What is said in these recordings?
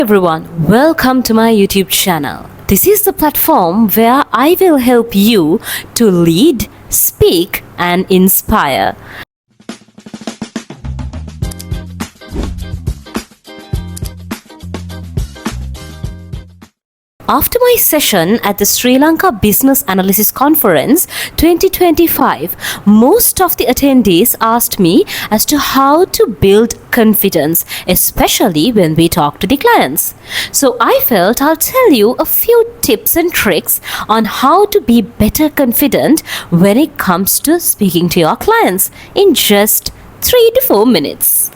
Everyone, welcome to my YouTube channel. This is the platform where I will help you to lead, speak, and inspire. After my session at the Sri Lanka Business Analysis Conference 2025, most of the attendees asked me as to how to build confidence, especially when we talk to the clients. So I felt I'll tell you a few tips and tricks on how to be better confident when it comes to speaking to your clients in just 3 to 4 minutes.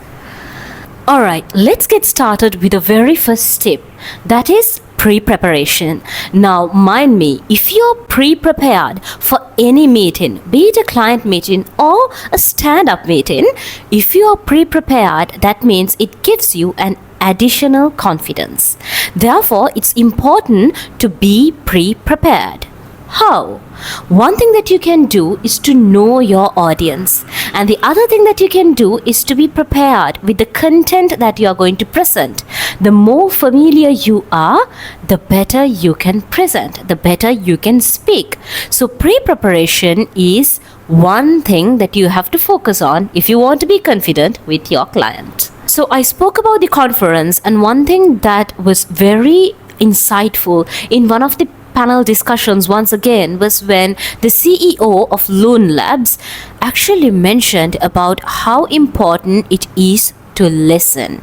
Alright, let's get started with the very first tip, that is pre-preparation. Now mind me, if you're pre-prepared for any meeting, be it a client meeting or a stand-up meeting, if you're pre-prepared, that means it gives you an additional confidence. Therefore, it's important to be pre-prepared. How? One thing that you can do is to know your audience, and the other thing that you can do is to be prepared with the content that you are going to present. The more familiar you are, the better you can present, the better you can speak. So pre-preparation is one thing that you have to focus on if you want to be confident with your client. So I spoke about the conference, and one thing that was very insightful in one of the panel discussions once again was when the CEO of Loon Labs actually mentioned about how important it is to listen.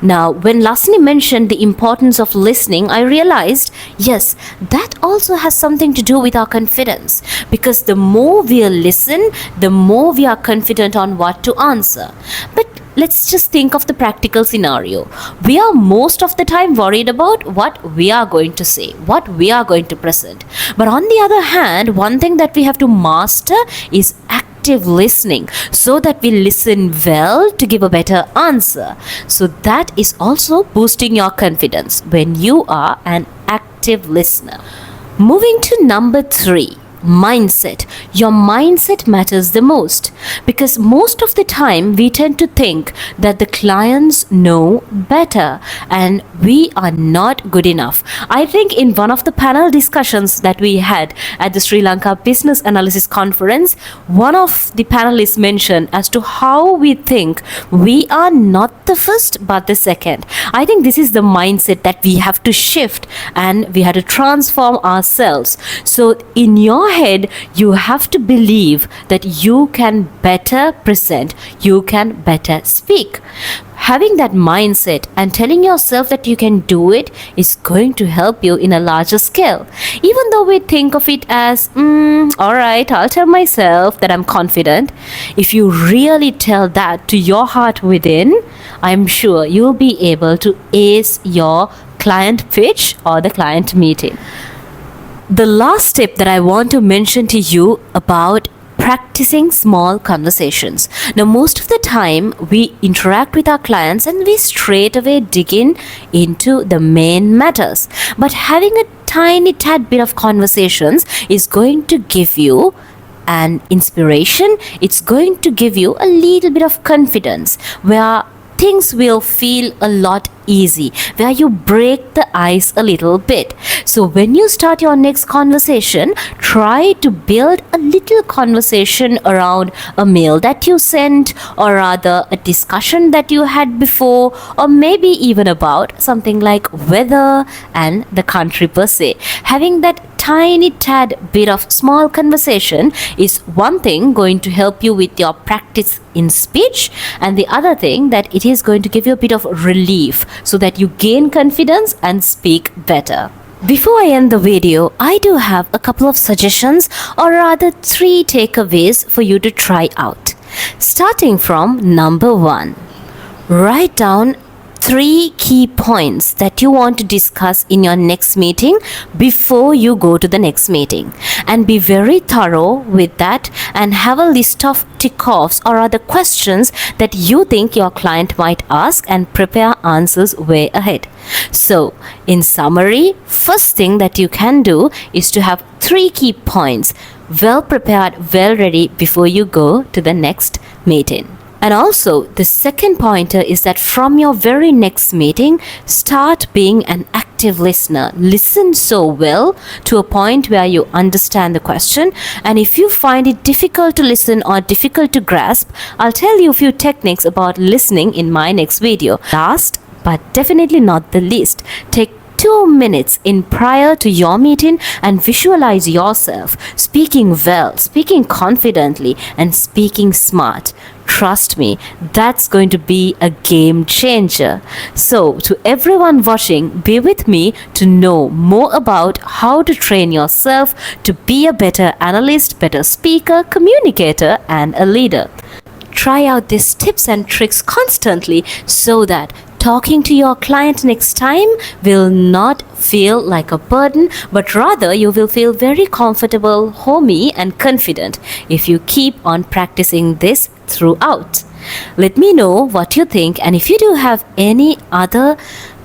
Now, when Lasni mentioned the importance of listening, I realized, yes, that also has something to do with our confidence, because the more we listen, the more we are confident on what to answer. But let's just think of the practical scenario. We are most of the time worried about what we are going to say, what we are going to present. But on the other hand, one thing that we have to master is active listening, so that we listen well to give a better answer. So that is also boosting your confidence when you are an active listener. Moving to number 3. Mindset. Your mindset matters the most, because most of the time we tend to think that the clients know better and we are not good enough. I think in one of the panel discussions that we had at the Sri Lanka Business Analysis Conference, one of the panelists mentioned as to how we think we are not the first but the second. I think this is the mindset that we have to shift, and we have to transform ourselves. So in your head, you have to believe that you can better present, you can better speak. Having that mindset and telling yourself that you can do it is going to help you in a larger scale. Even though we think of it as, alright, I'll tell myself that I'm confident. If you really tell that to your heart within, I'm sure you'll be able to ace your client pitch or the client meeting. The last tip that I want to mention to you about practicing small conversations. Now, most of the time we interact with our clients and we straight away dig into the main matters. But having a tiny tad bit of conversations is going to give you an inspiration. It's going to give you a little bit of confidence where things will feel a lot easy, where you break the ice a little bit. So when you start your next conversation, try to build a little conversation around a mail that you sent, or rather a discussion that you had before, or maybe even about something like weather and the country per se. Having that tiny tad bit of small conversation is one thing going to help you with your practice in speech, and the other thing that it is going to give you a bit of relief so that you gain confidence and speak better. Before I end the video, I do have a couple of suggestions, or rather 3 takeaways for you to try out. Starting from number 1, write down 3 key points that you want to discuss in your next meeting before you go to the next meeting, and be very thorough with that, and have a list of tick-offs or other questions that you think your client might ask, and prepare answers way ahead. So in summary, first thing that you can do is to have 3 key points well prepared, well ready before you go to the next meeting. And also, the second pointer is that from your very next meeting, start being an active listener. Listen so well to a point where you understand the question. And if you find it difficult to listen or difficult to grasp, I'll tell you a few techniques about listening in my next video. Last, but definitely not the least, take 2 minutes in prior to your meeting and visualize yourself speaking well, speaking confidently, and speaking smart. Trust me, that's going to be a game changer. So, to everyone watching, be with me to know more about how to train yourself to be a better analyst, better speaker, communicator, and a leader. Try out these tips and tricks constantly so that talking to your client next time will not feel like a burden, but rather you will feel very comfortable, homey, and confident if you keep on practicing this throughout. Let me know what you think, and if you do have any other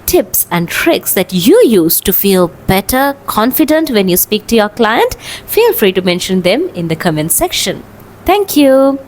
tips and tricks that you use to feel better, confident when you speak to your client, feel free to mention them in the comment section. Thank you.